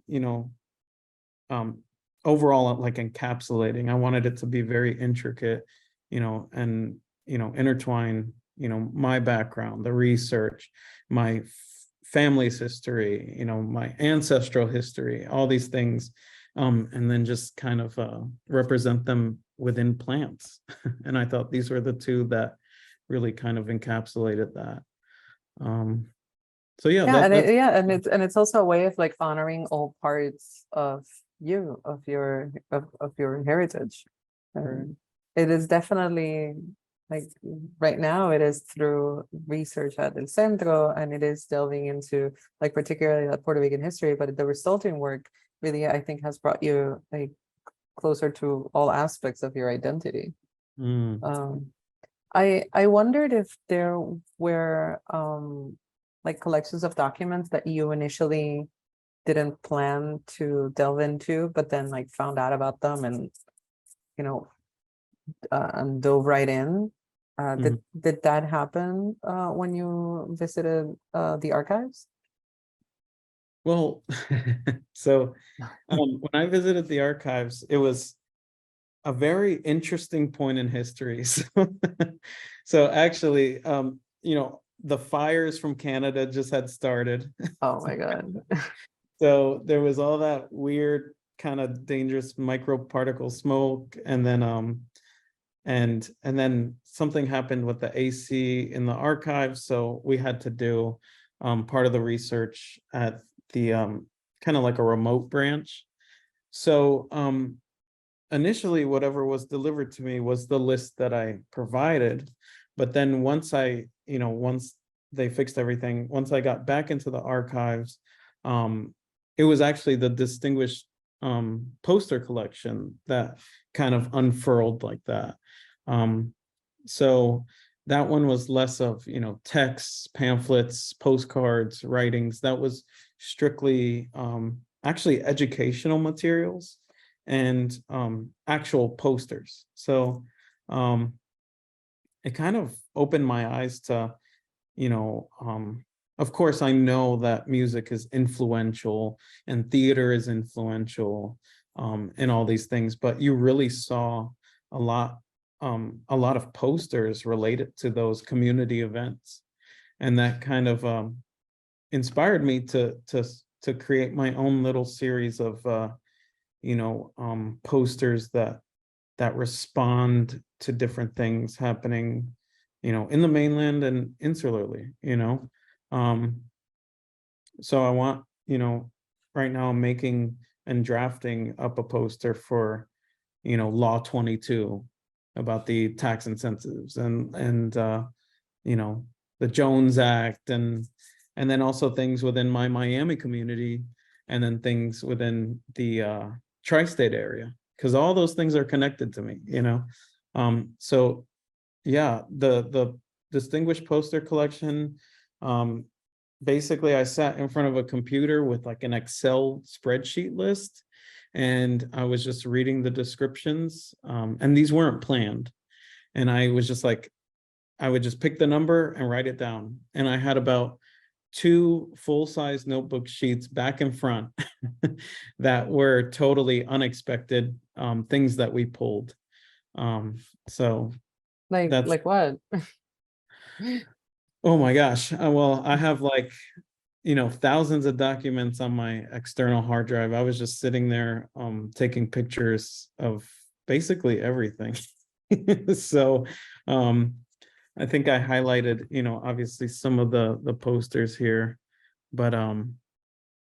overall like encapsulating. I wanted it to be very intricate, and intertwine, my background, the research, my family's history, my ancestral history, all these things, and then just kind of represent them within plants. And I thought these were the two that really kind of encapsulated that. So yeah, and it's also a way of like honoring all parts of you, of your heritage. It is definitely like right now it is through research at El Centro, and it is delving into like particularly the Puerto Rican history, but the resulting work really I think has brought you like closer to all aspects of your identity. I wondered if there were like collections of documents that you initially didn't plan to delve into, but then like found out about them and and dove right in. Did that happen when you visited the archives? Well, so when I visited the archives, it was a very interesting point in history. So actually, the fires from Canada just had started. Oh my God. So there was all that weird kind of dangerous microparticle smoke, and then and then something happened with the AC in the archive, so we had to do part of the research at the kind of like a remote branch. So initially, whatever was delivered to me was the list that I provided, but then once once they fixed everything, once I got back into the archives, it was actually the distinguished poster collection that kind of unfurled like that. So that one was less of, texts, pamphlets, postcards, writings. That was strictly actually educational materials and actual posters. So it kind of opened my eyes to, of course, I know that music is influential and theater is influential and all these things, but you really saw a lot of posters related to those community events, and that kind of inspired me to create my own little series of posters that respond to different things happening, in the mainland and insularly, so I want, right now I'm making and drafting up a poster for, Law 22 about the tax incentives and the Jones Act, and then also things within my Miami community, and then things within the tri-state area, because all those things are connected to me, so yeah, the distinguished poster collection, basically I sat in front of a computer with like an Excel spreadsheet list, and I was just reading the descriptions, and these weren't planned, and I was just like, I would just pick the number and write it down, and I had about 2 full-size notebook sheets back and front that were totally unexpected things that we pulled. So that's like what? Oh my gosh. Well, I have like, thousands of documents on my external hard drive. I was just sitting there taking pictures of basically everything. So I think I highlighted, obviously some of the posters here, but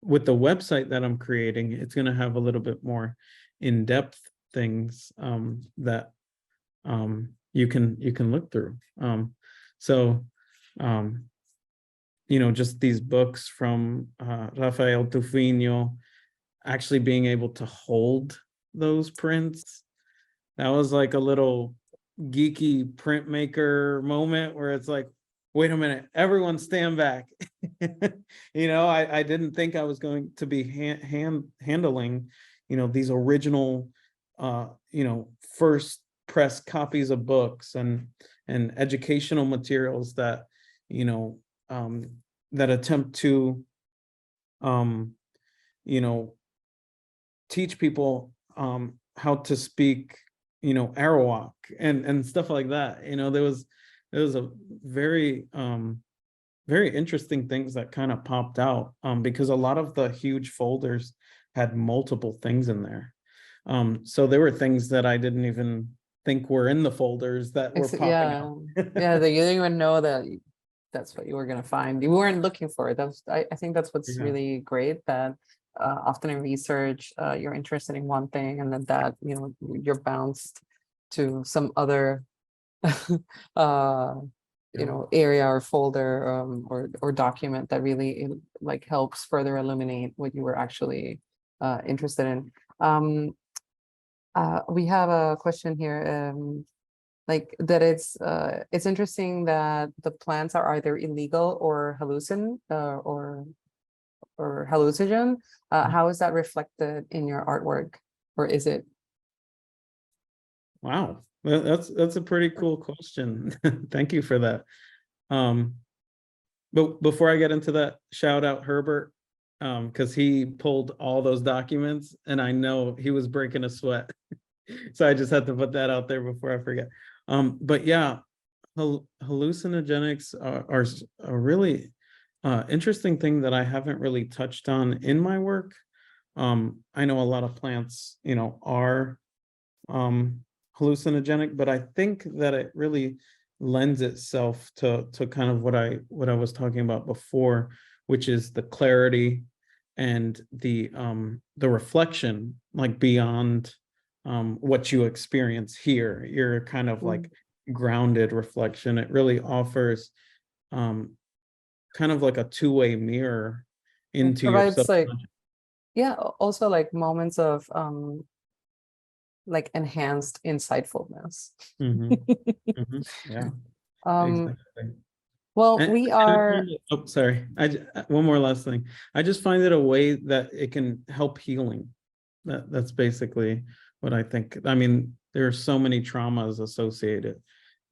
with the website that I'm creating, it's going to have a little bit more in-depth things that you can look through. So just these books from Rafael Tufino, actually being able to hold those prints, that was like a little geeky printmaker moment where it's like, wait a minute, everyone stand back. I didn't think I was going to be handling, these original, first press copies of books and educational materials that, that attempt to, teach people how to speak, Arawak and stuff like that. There was a very, very interesting things that kind of popped out because a lot of the huge folders had multiple things in there. So there were things that I didn't even think were in the folders that were popping out. Yeah, that you didn't even know that that's what you were going to find. You weren't looking for it. I think that's what's really great, that often in research, you're interested in one thing, and then that, you're bounced to some other area or folder or document that really like helps further illuminate what you were actually interested in. We have a question here, like that it's interesting that the plants are either illegal or hallucinogen. How is that reflected in your artwork, or is it? Wow, that's a pretty cool question. Thank you for that. But before I get into that, shout out Herbert, because he pulled all those documents, and I know he was breaking a sweat. So I just had to put that out there before I forget. But yeah, hallucinogenics are a really interesting thing that I haven't really touched on in my work. I know a lot of plants, are hallucinogenic, but I think that it really lends itself to kind of what I was talking about before, which is the clarity and the reflection, like beyond what you experience here. You're kind of like grounded reflection. It really offers kind of like a two-way mirror into your provides like, subconscious. yeah, also like moments of like enhanced insightfulness. Yeah, Um, exactly. well, And we I are, find it, sorry. One more last thing. I just find it a way that it can help healing. That's basically what I think. I mean, there are so many traumas associated,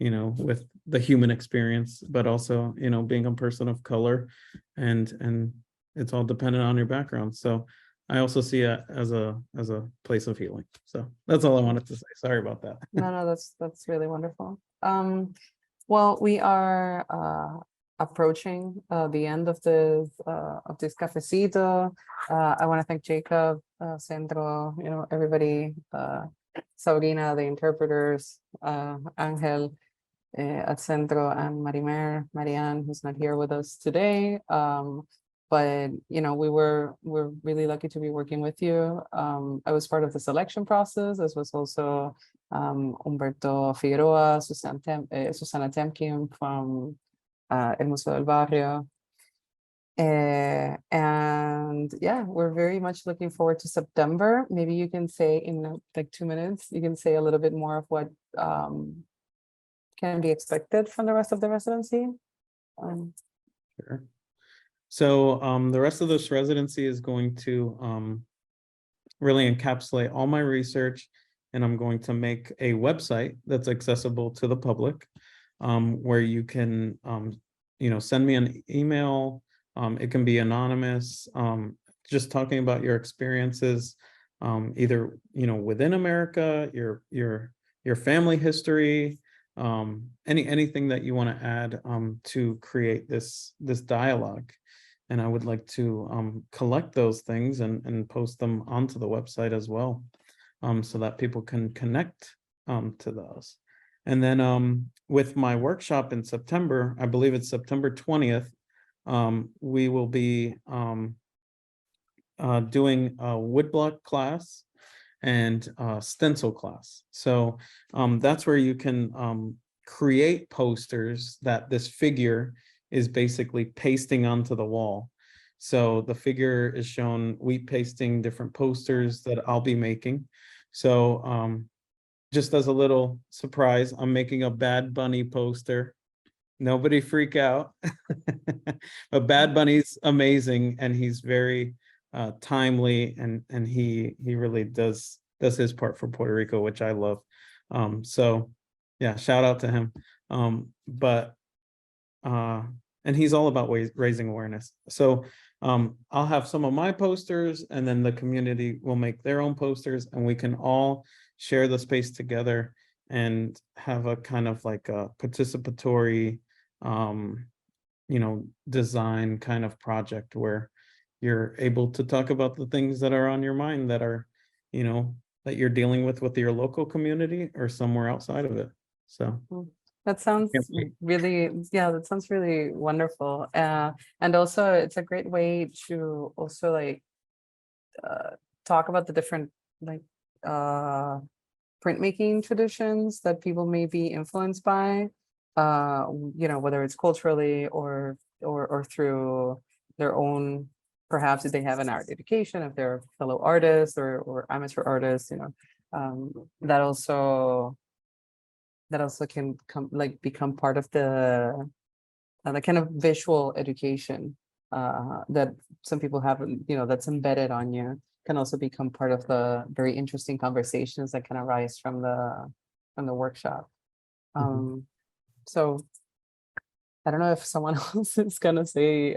with the human experience, but also, being a person of color, and it's all dependent on your background. So I also see it as a place of healing. So that's all I wanted to say. Sorry about that. no, that's really wonderful. Well, we are approaching the end of this cafecito. I want to thank Jacob, Centro, everybody, Sabrina, the interpreters, Angel at Centro, and Marianne, who's not here with us today. But we're really lucky to be working with you. I was part of the selection process, as was also Humberto Figueroa, Susana Temkin from El Museo del Barrio. And yeah, we're very much looking forward to September. Maybe you can say in like 2 minutes, you can say a little bit more of what can be expected from the rest of the residency. Sure. So the rest of this residency is going to really encapsulate all my research, and I'm going to make a website that's accessible to the public, where you can, send me an email. It can be anonymous, just talking about your experiences, either within America, your family history, anything that you want to add to create this dialogue. And I would like to collect those things and post them onto the website as well, so that people can connect to those. And then with my workshop in September, I believe it's September 20th, we will be doing a woodblock class and stencil class. So that's where you can create posters that this figure is basically pasting onto the wall. So the figure is shown wheat pasting different posters that I'll be making. So just as a little surprise, I'm making a Bad Bunny poster. Nobody freak out. But Bad Bunny's amazing, and he's very timely, and he really does his part for Puerto Rico, which I love. So yeah, shout out to him. And he's all about raising awareness. So I'll have some of my posters, and then the community will make their own posters, and we can all share the space together and have a kind of like a participatory design kind of project where you're able to talk about the things that are on your mind, that are, that you're dealing with your local community or somewhere outside of it. So that sounds really, that sounds really wonderful. And also it's a great way to also like talk about the different like printmaking traditions that people may be influenced by, whether it's culturally or through their own, perhaps if they have an art education, if they're fellow artists or amateur artists, that also can become part of the kind of visual education that some people have, that's embedded on you, can also become part of the very interesting conversations that can arise from the workshop. So I don't know if someone else is gonna say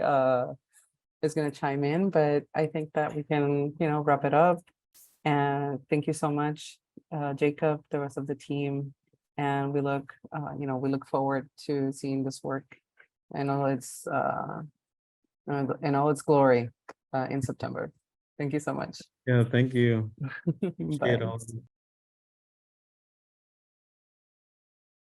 is gonna chime in, but I think that we can, wrap it up. And thank you so much, Jacob, the rest of the team. And we look forward to seeing this work in all its glory in September. Thank you so much. Yeah, thank you. Appreciate Bye. all of you.